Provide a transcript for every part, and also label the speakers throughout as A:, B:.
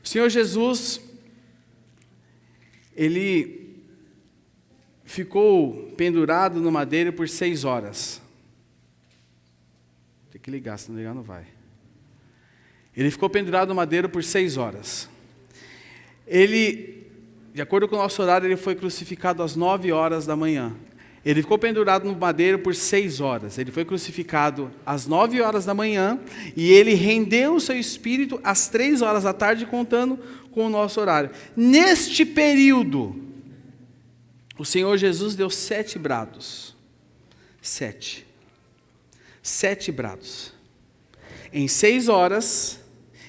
A: O Senhor Jesus, Ele ficou pendurado no madeiro por 6 horas. Tem que ligar, se não ligar não vai. Ele ficou pendurado no madeiro por 6 horas. Ele, de acordo com o nosso horário, ele foi crucificado às 9 horas da manhã. Ele ficou pendurado no madeiro por 6 horas. Ele foi crucificado às 9 horas da manhã e ele rendeu o seu espírito às 3 horas da tarde, contando com o nosso horário. Neste período, o Senhor Jesus deu 7 brados. 7 brados. Em 6 horas,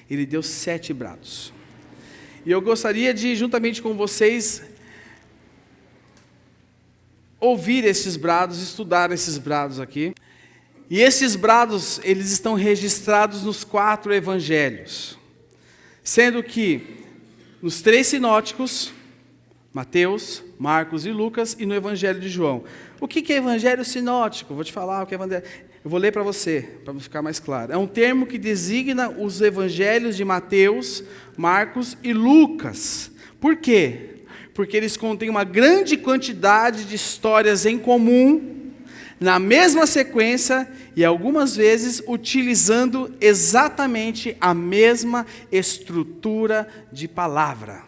A: ele deu 7 brados. E eu gostaria de, juntamente com vocês, ouvir esses brados, estudar esses brados aqui. E esses brados, eles estão registrados nos 4 evangelhos. Sendo que nos 3 sinóticos, Mateus, Marcos e Lucas, e no evangelho de João. O que é evangelho sinótico? Vou te falar o que é evangelho. Eu vou ler para você, para ficar mais claro. É um termo que designa os evangelhos de Mateus, Marcos e Lucas. Por quê? Porque eles contêm uma grande quantidade de histórias em comum, na mesma sequência e algumas vezes utilizando exatamente a mesma estrutura de palavra.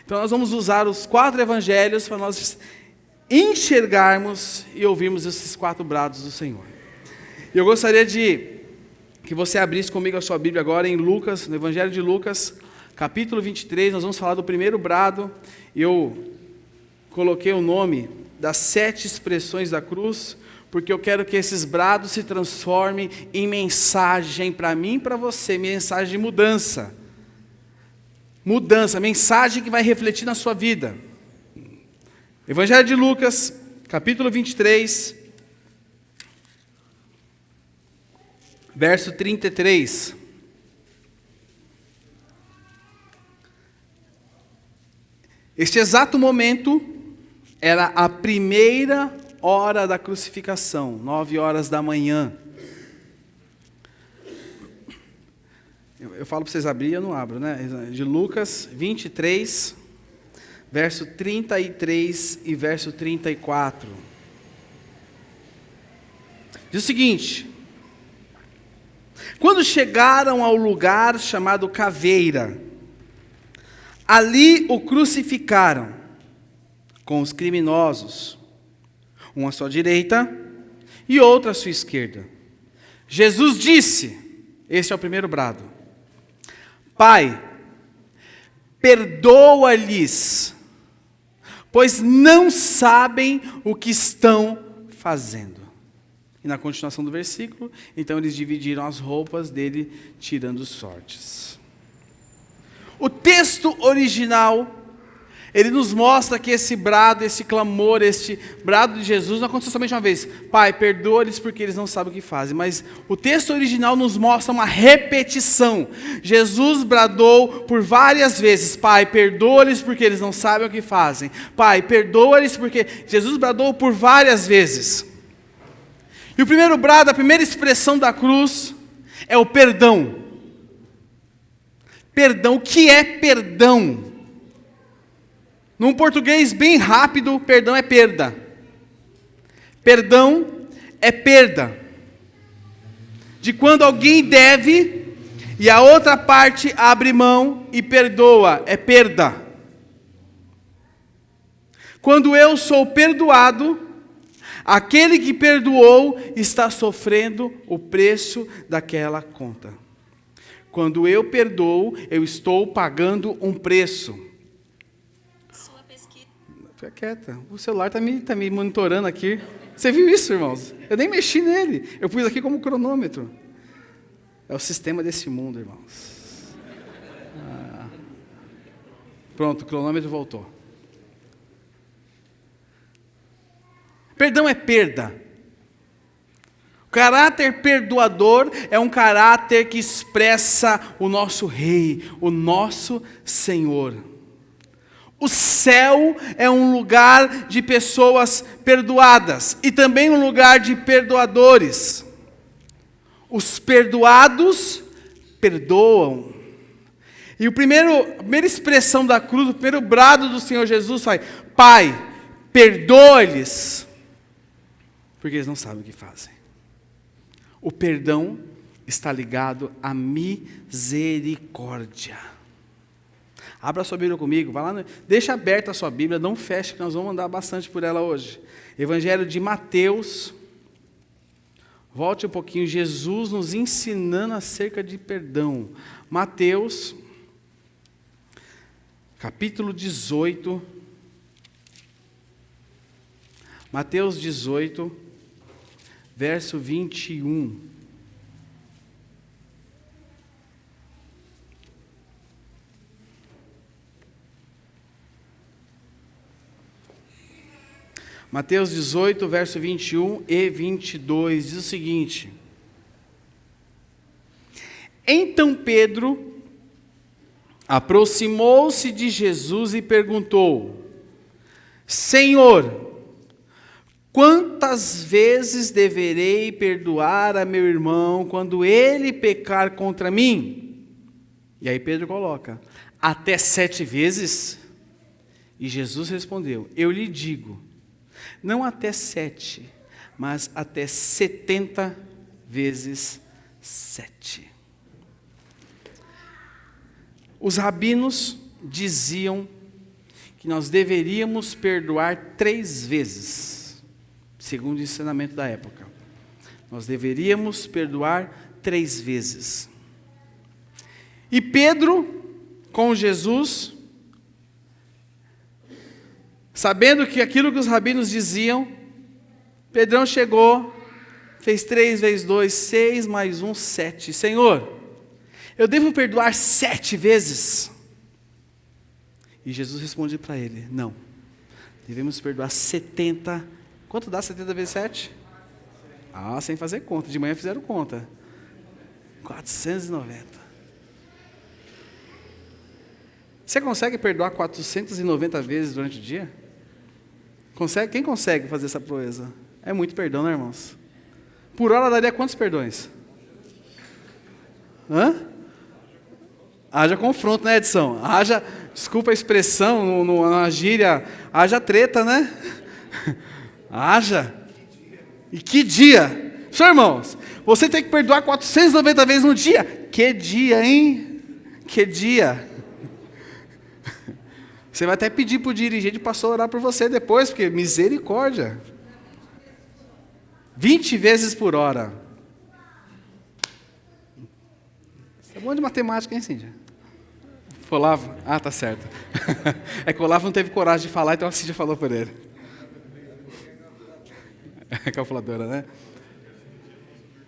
A: Então nós vamos usar os 4 evangelhos para nós enxergarmos e ouvirmos esses 4 brados do Senhor. E eu gostaria de que você abrisse comigo a sua Bíblia agora em Lucas, no Evangelho de Lucas, capítulo 23, nós vamos falar do primeiro brado. Eu coloquei o nome das 7 expressões da cruz, porque eu quero que esses brados se transformem em mensagem para mim e para você, mensagem de mudança. Mudança, mensagem que vai refletir na sua vida. Evangelho de Lucas, capítulo 23, verso 33. Este exato momento era a primeira hora da crucificação, 9 horas da manhã. Eu falo para vocês abrirem, eu não abro, né? De Lucas 23, verso 33 e verso 34. Diz o seguinte: quando chegaram ao lugar chamado Caveira, ali o crucificaram com os criminosos, um à sua direita e outro à sua esquerda. Jesus disse, este é o primeiro brado: Pai, perdoa-lhes, pois não sabem o que estão fazendo. E na continuação do versículo, então eles dividiram as roupas dele, tirando sortes. O texto original, ele nos mostra que esse brado, esse clamor, este brado de Jesus não aconteceu somente uma vez. Pai, perdoa-lhes porque eles não sabem o que fazem. Mas o texto original nos mostra uma repetição. Jesus bradou por várias vezes: Pai, perdoa-lhes porque eles não sabem o que fazem. Pai, perdoa-lhes porque... Jesus bradou por várias vezes. E o primeiro brado, a primeira expressão da cruz é o perdão. Perdão, o que é perdão? Num português bem rápido, perdão é perda. Perdão é perda. De quando alguém deve e a outra parte abre mão e perdoa, é perda. Quando eu sou perdoado, aquele que perdoou está sofrendo o preço daquela conta. Quando eu perdoo, eu estou pagando um preço.
B: Sua pesquisa.
A: Fica quieta. O celular está me monitorando aqui. Você viu isso, irmãos? Eu nem mexi nele. Eu pus aqui como cronômetro. É o sistema desse mundo, irmãos. Pronto, o cronômetro voltou. Perdão é perda. O caráter perdoador é um caráter que expressa o nosso Rei, o nosso Senhor. O céu é um lugar de pessoas perdoadas e também um lugar de perdoadores. Os perdoados perdoam. E a primeira expressão da cruz, o primeiro brado do Senhor Jesus foi: Pai, perdoa-lhes, porque eles não sabem o que fazem. O perdão está ligado à misericórdia. Abra sua Bíblia comigo, vai lá, deixa aberta a sua Bíblia, não feche, que nós vamos andar bastante por ela hoje. Evangelho de Mateus. Volte um pouquinho, Jesus nos ensinando acerca de perdão. Mateus, capítulo 18. Mateus 18, verso 21. Mateus 18, verso 21 e 22, diz o seguinte: Então Pedro aproximou-se de Jesus e perguntou: Senhor, quantas vezes deverei perdoar a meu irmão quando ele pecar contra mim? E aí Pedro coloca: até 7 vezes? E Jesus respondeu: eu lhe digo, não até 7, mas até 70 vezes 7. Os rabinos diziam que nós deveríamos perdoar 3 vezes, segundo o ensinamento da época. Nós deveríamos perdoar 3 vezes. E Pedro, com Jesus, sabendo que aquilo que os rabinos diziam, Pedrão chegou, fez 3 vezes 2, 6, mais 1, 7. Senhor, eu devo perdoar 7 vezes? E Jesus responde para ele: não, devemos perdoar 70. Quanto dá 70 vezes 7? Ah, sem fazer conta, de manhã fizeram conta. 490. Você consegue perdoar 490 vezes durante o dia? Consegue? Quem consegue fazer essa proeza? É muito perdão, né, irmãos? Por hora daria quantos perdões? Haja confronto, né, Edson? Haja, desculpa a expressão, na gíria, haja treta, né? Haja. E que dia? Senhor, irmãos, você tem que perdoar 490 vezes no dia. Que dia, hein? Que dia. Você vai até pedir para o dirigente para orar por você depois, porque misericórdia. 20 vezes por hora. É bom de matemática, hein, Cíntia? Olavo? Ah, tá certo. É que o Olavo não teve coragem de falar, então a Cíntia falou por ele. É calculadora, né?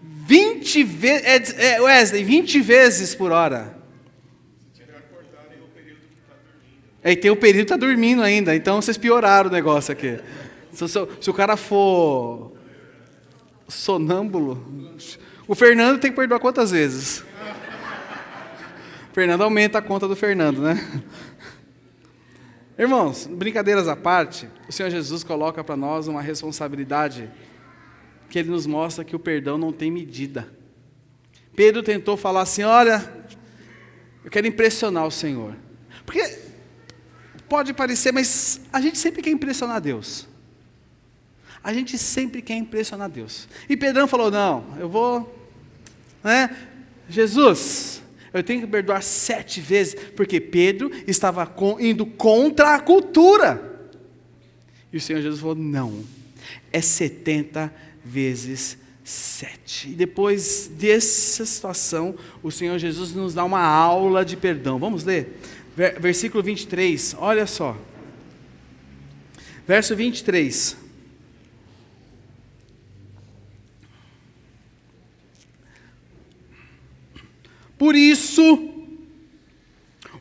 A: 20 vezes, Wesley, 20 vezes por hora. E tem o período que está dormindo ainda, então vocês pioraram o negócio aqui. Se o cara for sonâmbulo, o Fernando tem que perdoar quantas vezes? O Fernando aumenta a conta do Fernando, né? Irmãos, brincadeiras à parte, o Senhor Jesus coloca para nós uma responsabilidade que Ele nos mostra que o perdão não tem medida. Pedro tentou falar assim: olha, eu quero impressionar o Senhor. Porque pode parecer, mas a gente sempre quer impressionar Deus. A gente sempre quer impressionar Deus. E Pedrão falou: não, eu vou, né? Jesus, eu tenho que perdoar 7 vezes, porque Pedro estava indo contra a cultura. E o Senhor Jesus falou: não, é 70 vezes 7. E depois dessa situação, o Senhor Jesus nos dá uma aula de perdão. Vamos ler? Versículo 23, olha só. Verso 23. Por isso,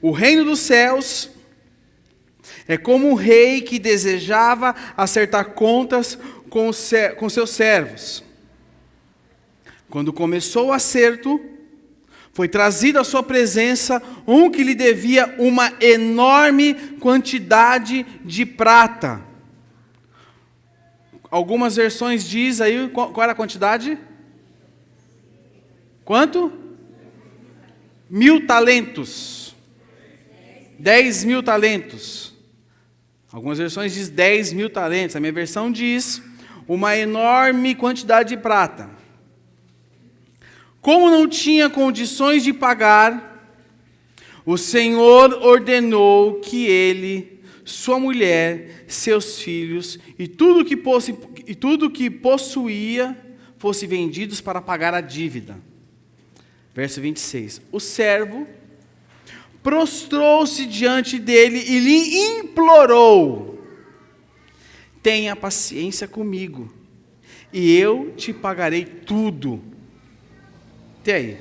A: o reino dos céus é como um rei que desejava acertar contas com seus servos. Quando começou o acerto, foi trazido à sua presença um que lhe devia uma enorme quantidade de prata. Algumas versões diz aí, qual era a quantidade? Quanto? 1000 talentos. 10.000 talentos. Algumas versões diz 10.000 talentos. A minha versão diz uma enorme quantidade de prata. Como não tinha condições de pagar, o Senhor ordenou que ele, sua mulher, seus filhos e tudo que possuía fosse vendidos para pagar a dívida. Verso 26. O servo prostrou-se diante dele e lhe implorou: tenha paciência comigo, e eu te pagarei tudo. Até aí.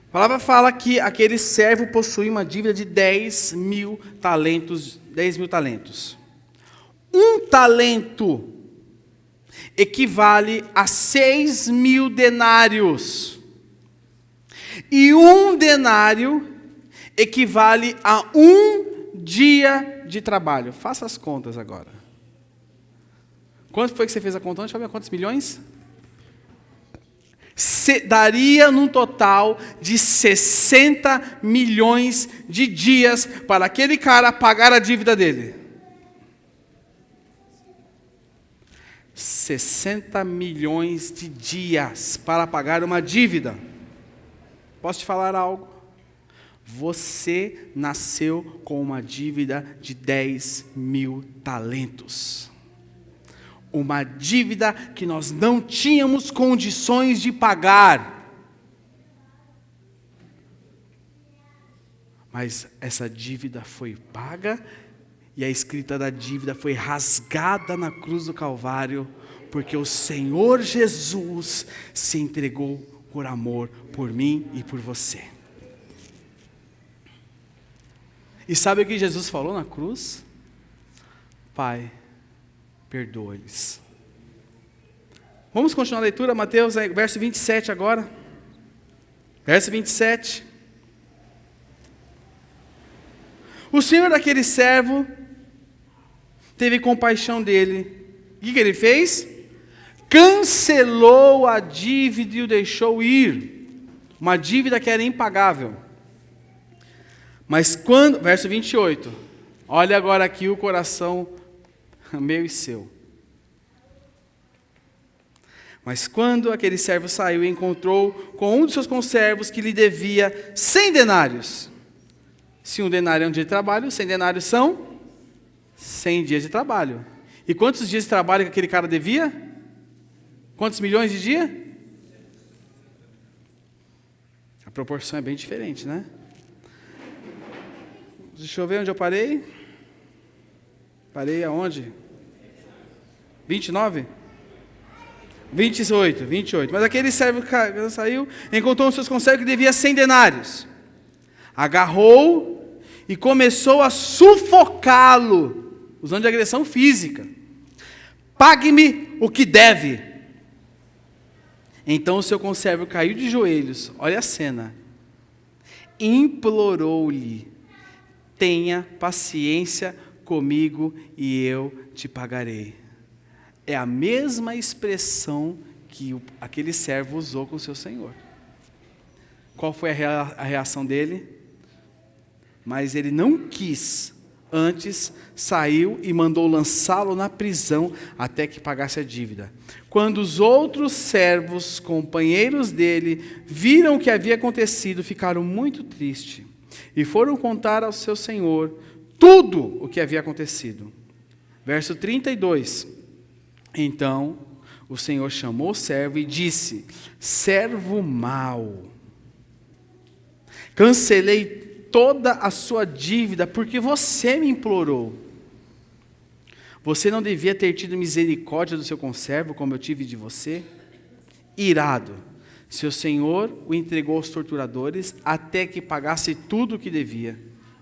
A: A palavra fala que aquele servo possuía uma dívida de 10.000 talentos. 10.000 talentos. Um talento equivale a 6.000 denários. E um denário equivale a um dia de trabalho. Faça as contas agora. Quanto foi que você fez a conta? Deixa eu ver quantos milhões? Daria num total de 60 milhões de dias para aquele cara pagar a dívida dele. 60 milhões de dias para pagar uma dívida. Posso te falar algo? Você nasceu com uma dívida de 10.000 talentos. Uma dívida que nós não tínhamos condições de pagar. Mas essa dívida foi paga e a escrita da dívida foi rasgada na cruz do Calvário, porque o Senhor Jesus se entregou por amor por mim e por você. E sabe o que Jesus falou na cruz? Pai, perdoa-lhes. Vamos continuar a leitura, Mateus, verso 27 agora. Verso 27. O senhor daquele servo teve compaixão dele. O que ele fez? Cancelou a dívida e o deixou ir. Uma dívida que era impagável. Mas quando, verso 28, olha agora aqui o coração meu e seu. Mas quando aquele servo saiu e encontrou com um dos seus conservos que lhe devia 100 denários. Se um denário é um dia de trabalho, 100 denários são 100 dias de trabalho. E quantos dias de trabalho que aquele cara devia? Quantos milhões de dias? A proporção é bem diferente, né? Deixa eu ver onde eu parei. Parei aonde? 29? 28. Mas aquele servo saiu, encontrou os seus conservos que devia 100 denários. Agarrou e começou a sufocá-lo, usando de agressão física. Pague-me o que deve. Então o seu conservo caiu de joelhos, olha a cena. Implorou-lhe: tenha paciência comigo e eu te pagarei. É a mesma expressão que aquele servo usou com o seu senhor. Qual foi a reação dele? Mas ele não quis. Antes, saiu e mandou lançá-lo na prisão até que pagasse a dívida. Quando os outros servos, companheiros dele, viram o que havia acontecido, ficaram muito tristes e foram contar ao seu senhor tudo o que havia acontecido. Verso 32. Então, o Senhor chamou o servo e disse: servo mau, cancelei toda a sua dívida porque você me implorou. Você não devia ter tido misericórdia do seu conservo como eu tive de você? Irado, seu senhor o entregou aos torturadores até que pagasse tudo o que devia.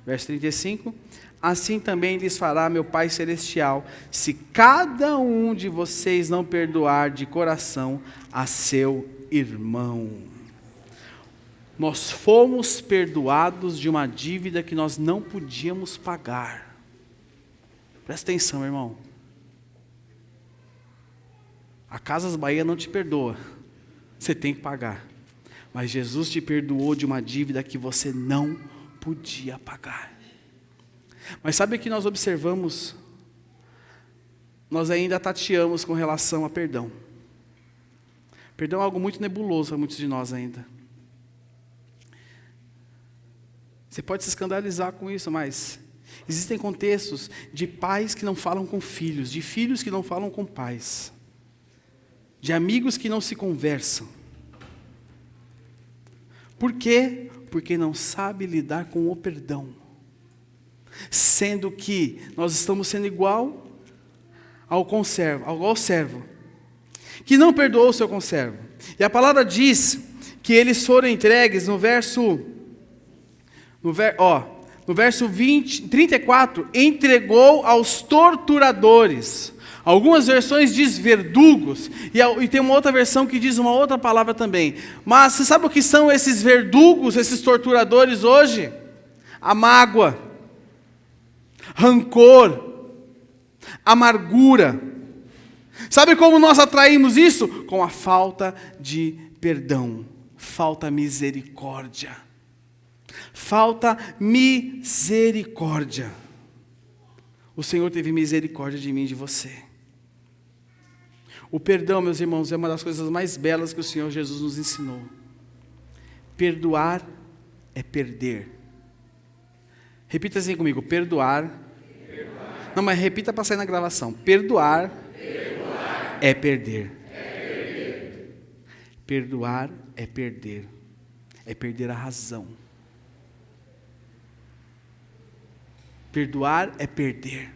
A: Verso 35. Assim também lhes fará meu Pai Celestial, se cada um de vocês não perdoar de coração a seu irmão. Nós fomos perdoados de uma dívida que nós não podíamos pagar. Presta atenção, irmão. A Casas Bahia não te perdoa. Você tem que pagar. Mas Jesus te perdoou de uma dívida que você não podia pagar. Mas sabe o que nós observamos? Nós ainda tateamos com relação a perdão. Perdão é algo muito nebuloso para muitos de nós ainda. Você pode se escandalizar com isso, mas existem contextos de pais que não falam com filhos, de filhos que não falam com pais, de amigos que não se conversam. Por quê? Porque não sabe lidar com o perdão. Sendo que nós estamos sendo igual ao servo, que não perdoou o seu conservo. E a palavra diz que eles foram entregues no verso 34, entregou aos torturadores. Algumas versões diz verdugos, e tem uma outra versão que diz uma outra palavra também. Mas você sabe o que são esses verdugos, esses torturadores hoje? A mágoa, rancor, amargura. Sabe como nós atraímos isso? Com a falta de perdão, falta misericórdia. Falta misericórdia. O Senhor teve misericórdia de mim e de você. O perdão, meus irmãos, é uma das coisas mais belas que o Senhor Jesus nos ensinou. Perdoar é perder. Repita assim comigo, perdoar. Não, mas repita para sair na gravação. Perdoar é perder. Perdoar é perder. É perder a razão. Perdoar é perder.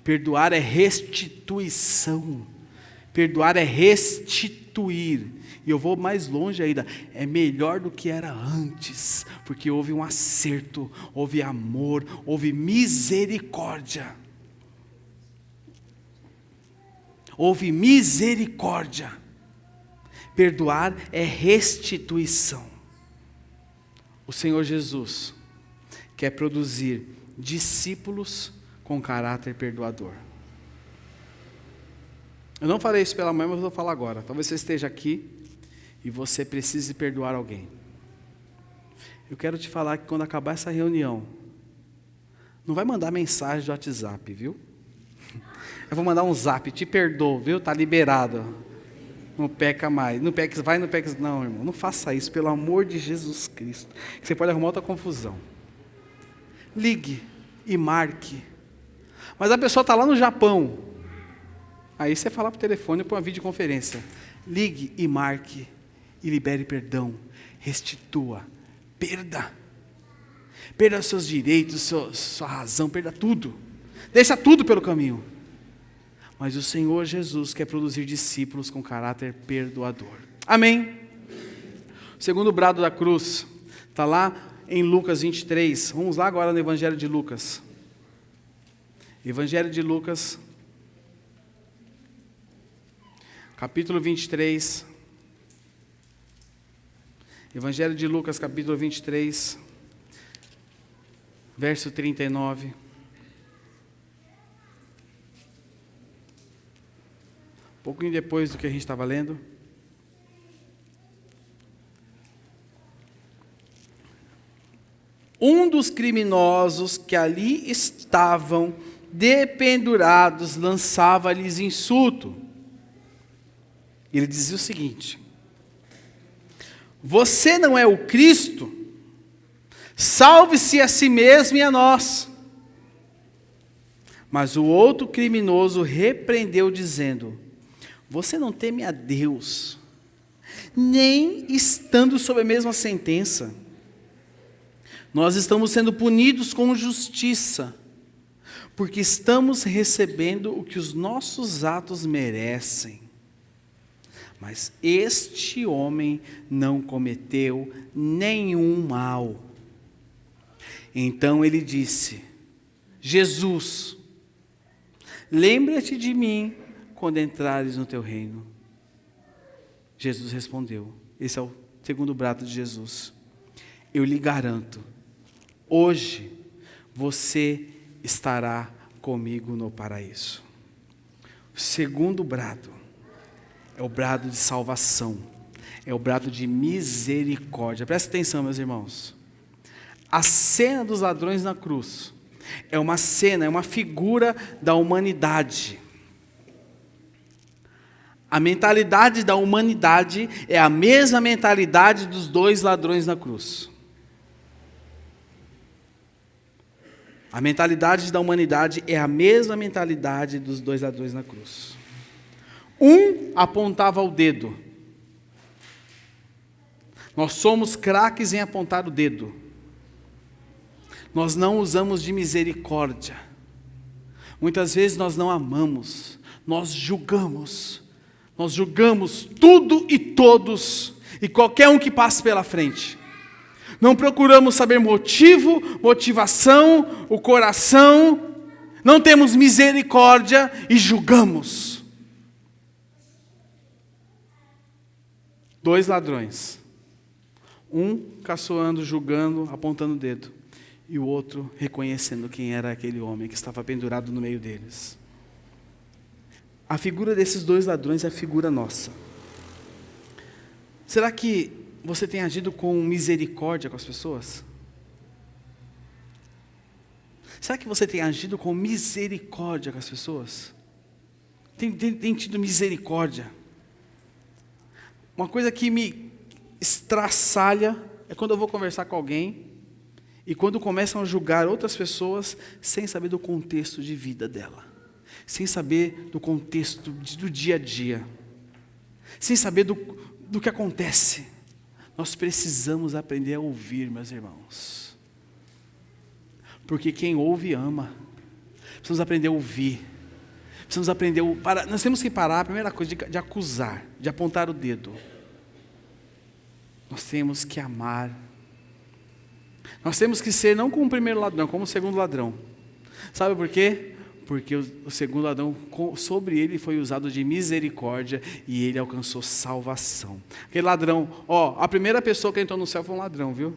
A: Perdoar é restituição. Perdoar é restituir. E eu vou mais longe ainda. É melhor do que era antes. Porque houve um acerto, houve amor, houve misericórdia. Houve misericórdia. Perdoar é restituição. O Senhor Jesus quer produzir discípulos com caráter perdoador. Eu não falei isso pela manhã, mas eu vou falar agora. Talvez você esteja aqui e você precise perdoar alguém. Eu quero te falar que quando acabar essa reunião, não vai mandar mensagem de WhatsApp, viu? Eu vou mandar um zap, te perdoo, viu? Está liberado. Não peca mais. Não peca, vai, não peca. Não, irmão, não faça isso, pelo amor de Jesus Cristo. Você pode arrumar outra confusão. Ligue e marque. Mas a pessoa está lá no Japão. Aí você fala para o telefone ou para uma videoconferência. Ligue e marque. E libere perdão. Restitua. Perda. Perda os seus direitos, sua razão, perda tudo. Deixa tudo pelo caminho. Mas o Senhor Jesus quer produzir discípulos com caráter perdoador. Amém? O segundo brado da cruz está lá em Lucas 23. Vamos lá agora no Evangelho de Lucas. Evangelho de Lucas, capítulo 23. Evangelho de Lucas, capítulo 23, verso 39. Um pouquinho depois do que a gente estava lendo. Um dos criminosos que ali estavam dependurados lançava-lhes insulto. Ele dizia o seguinte: você não é o Cristo? Salve-se a si mesmo e a nós. Mas o outro criminoso repreendeu, dizendo: você não teme a Deus, nem estando sob a mesma sentença. Nós estamos sendo punidos com justiça, porque estamos recebendo o que os nossos atos merecem. Mas este homem não cometeu nenhum mal. Então ele disse: Jesus, lembra-te de mim quando entrares no teu reino. Jesus respondeu, esse é o segundo brado de Jesus: eu lhe garanto, hoje você estará comigo no paraíso. O segundo brado é o brado de salvação, é o brado de misericórdia. Presta atenção, meus irmãos. A cena dos ladrões na cruz é uma cena, é uma figura da humanidade. A mentalidade da humanidade é a mesma mentalidade dos dois ladrões na cruz. A mentalidade da humanidade é a mesma mentalidade dos dois ladrões na cruz. Um apontava o dedo. Nós somos craques em apontar o dedo. Nós não usamos de misericórdia. Muitas vezes nós não amamos, nós julgamos. Nós julgamos tudo e todos, e qualquer um que passe pela frente. Não procuramos saber motivo, motivação, o coração. Não temos misericórdia e julgamos. Dois ladrões. Um caçoando, julgando, apontando o dedo. E o outro reconhecendo quem era aquele homem que estava pendurado no meio deles. A figura desses dois ladrões é a figura nossa. Será que você tem agido com misericórdia com as pessoas? Será que você tem agido com misericórdia com as pessoas? Tem tido misericórdia? Uma coisa que me estraçalha é quando eu vou conversar com alguém e quando começam a julgar outras pessoas sem saber do contexto de vida dela. Sem saber do contexto do dia a dia, sem saber do que acontece. Nós precisamos aprender a ouvir, meus irmãos, porque quem ouve ama. Precisamos aprender a ouvir, precisamos aprender nós temos que parar, a primeira coisa, de acusar, de apontar o dedo. Nós temos que amar, nós temos que ser não como o primeiro ladrão, como o segundo ladrão. Sabe por quê? Porque o segundo ladrão, sobre ele foi usado de misericórdia e ele alcançou salvação. Aquele ladrão, a primeira pessoa que entrou no céu foi um ladrão, viu?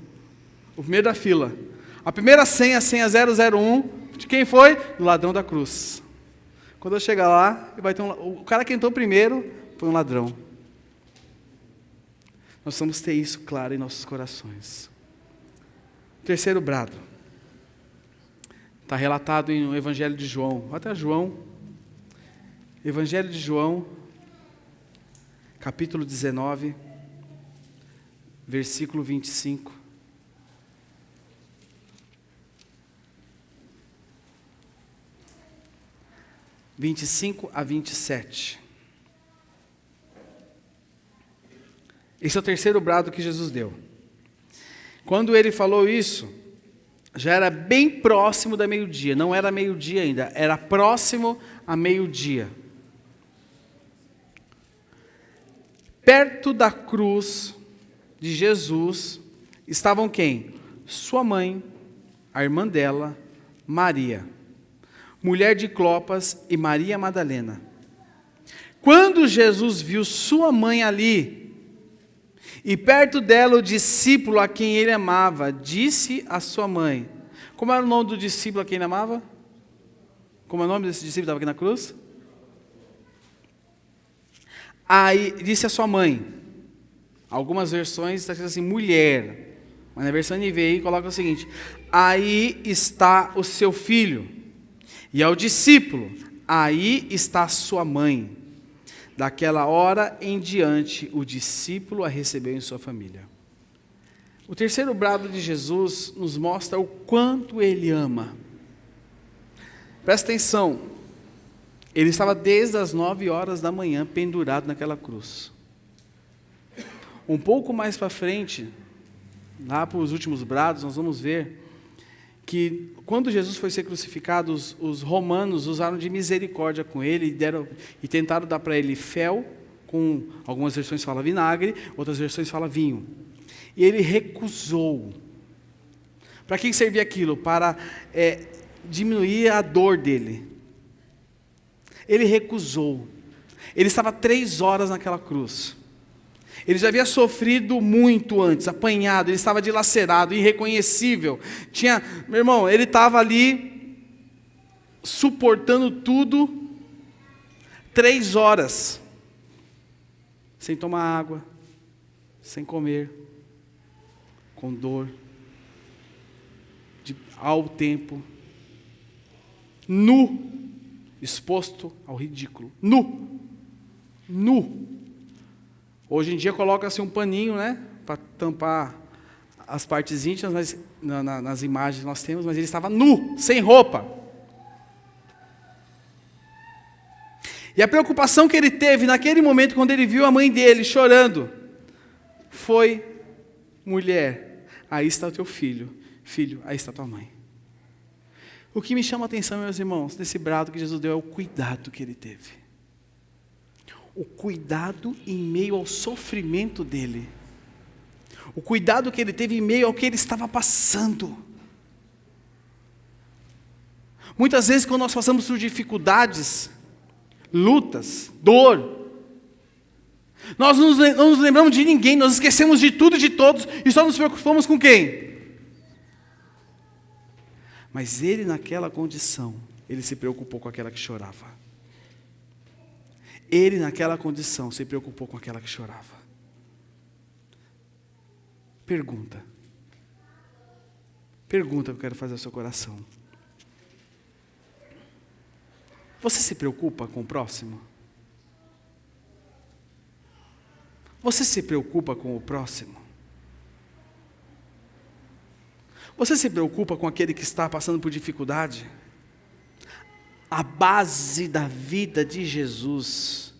A: O primeiro da fila. A primeira senha, a senha 001, de quem foi? Do ladrão da cruz. Quando eu chegar lá, vai ter o cara que entrou primeiro foi um ladrão. Nós vamos ter isso claro em nossos corações. Terceiro brado. Está relatado no Evangelho de João. Até João. Evangelho de João, capítulo 19, versículo 25. A 27. Esse é o terceiro brado que Jesus deu. Quando ele falou isso, já era bem próximo da meio-dia, não era meio-dia ainda, era próximo a meio-dia. Perto da cruz de Jesus estavam quem? Sua mãe, a irmã dela, Maria, mulher de Clopas, e Maria Madalena. Quando Jesus viu sua mãe ali, e perto dela o discípulo a quem ele amava, disse à sua mãe. Como era o nome do discípulo a quem ele amava? Como é o nome desse discípulo que estava aqui na cruz? Aí disse à sua mãe. Algumas versões está escrito assim, mulher. Mas na versão NVI coloca o seguinte: aí está o seu filho. E ao discípulo, aí está a sua mãe. Daquela hora em diante, o discípulo a recebeu em sua família. O terceiro brado de Jesus nos mostra o quanto ele ama. Presta atenção. Ele estava desde as 9 horas da manhã pendurado naquela cruz. Um pouco mais para frente, lá para os últimos brados, nós vamos ver que quando Jesus foi ser crucificado, os romanos usaram de misericórdia com ele e tentaram dar para ele fel, com algumas versões fala vinagre, outras versões fala vinho. E ele recusou. Para que servia aquilo? Para diminuir a dor dele. Ele recusou. Ele estava 3 horas naquela cruz. Ele já havia sofrido muito antes, apanhado, ele estava dilacerado, irreconhecível. Meu irmão, ele estava ali suportando tudo 3 horas, sem tomar água, sem comer, com dor. ao tempo, nu, exposto ao ridículo, nu. Hoje em dia coloca-se um paninho, né, para tampar as partes íntimas, mas nas imagens que nós temos, mas ele estava nu, sem roupa. E a preocupação que ele teve naquele momento, quando ele viu a mãe dele chorando, foi: mulher, aí está o teu filho. Filho, aí está a tua mãe. O que me chama a atenção, meus irmãos, desse brado que Jesus deu é o cuidado que ele teve. O cuidado em meio ao sofrimento dele. O cuidado que ele teve em meio ao que ele estava passando. Muitas vezes, quando nós passamos por dificuldades, lutas, dor, nós não nos lembramos de ninguém, nós esquecemos de tudo e de todos, e só nos preocupamos com quem? Mas ele, naquela condição, ele se preocupou com aquela que chorava. Ele, naquela condição, se preocupou com aquela que chorava. Pergunta que eu quero fazer ao seu coração. Você se preocupa com o próximo? Você se preocupa com o próximo? Você se preocupa com aquele que está passando por dificuldade? A base da vida de Jesus,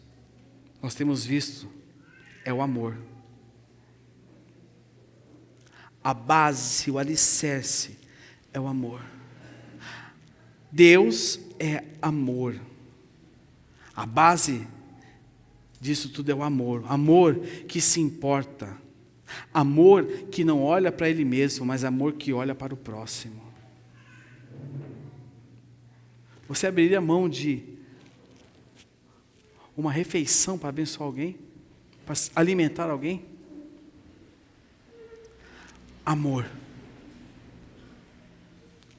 A: nós temos visto, é o amor. A base, o alicerce, é o amor. Deus é amor. A base disso tudo é o amor. Amor que se importa. Amor que não olha para ele mesmo, mas amor que olha para o próximo. Você abriria mão de uma refeição para abençoar alguém? Para alimentar alguém? Amor.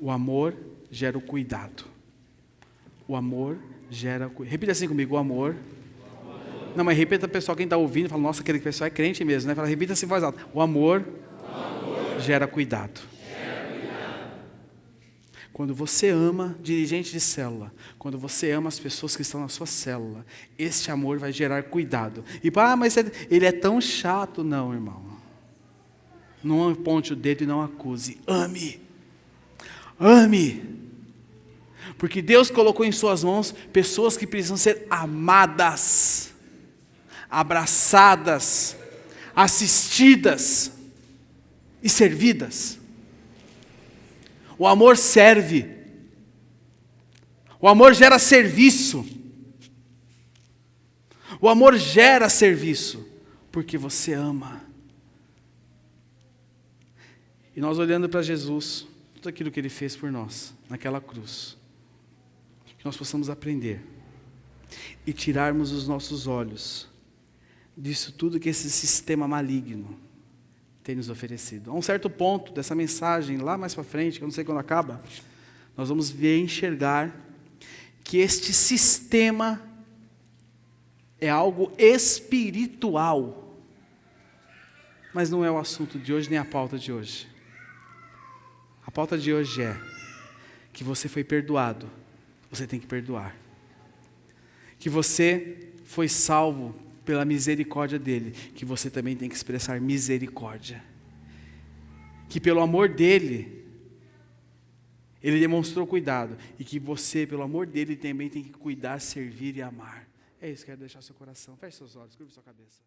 A: O amor gera o cuidado. O amor gera... Repita assim comigo: o amor. Não, mas repita para o pessoal, quem está ouvindo, fala: nossa, aquele pessoal é crente mesmo, né? Fala, repita assim em voz alta: o amor gera cuidado. Quando você ama dirigente de célula, quando você ama as pessoas que estão na sua célula, este amor vai gerar cuidado. E mas ele é tão chato. Não, irmão. Não aponte o dedo e não acuse. Ame. Ame. Porque Deus colocou em suas mãos pessoas que precisam ser amadas, abraçadas, assistidas e servidas. O amor serve. O amor gera serviço. O amor gera serviço, porque você ama. E nós olhando para Jesus, tudo aquilo que Ele fez por nós, naquela cruz, que nós possamos aprender e tirarmos os nossos olhos disso tudo que esse sistema maligno tem nos oferecido. A um certo ponto dessa mensagem, lá mais para frente, que eu não sei quando acaba, nós vamos ver, enxergar que este sistema é algo espiritual, mas não é o assunto de hoje, nem a pauta de hoje. A pauta de hoje é que você foi perdoado, você tem que perdoar. Que você foi salvo pela misericórdia dele, que você também tem que expressar misericórdia. Que pelo amor dele, ele demonstrou cuidado, e que você, pelo amor dele, também tem que cuidar, servir e amar. É isso que eu quero deixar no seu coração. Feche seus olhos, curva sua cabeça.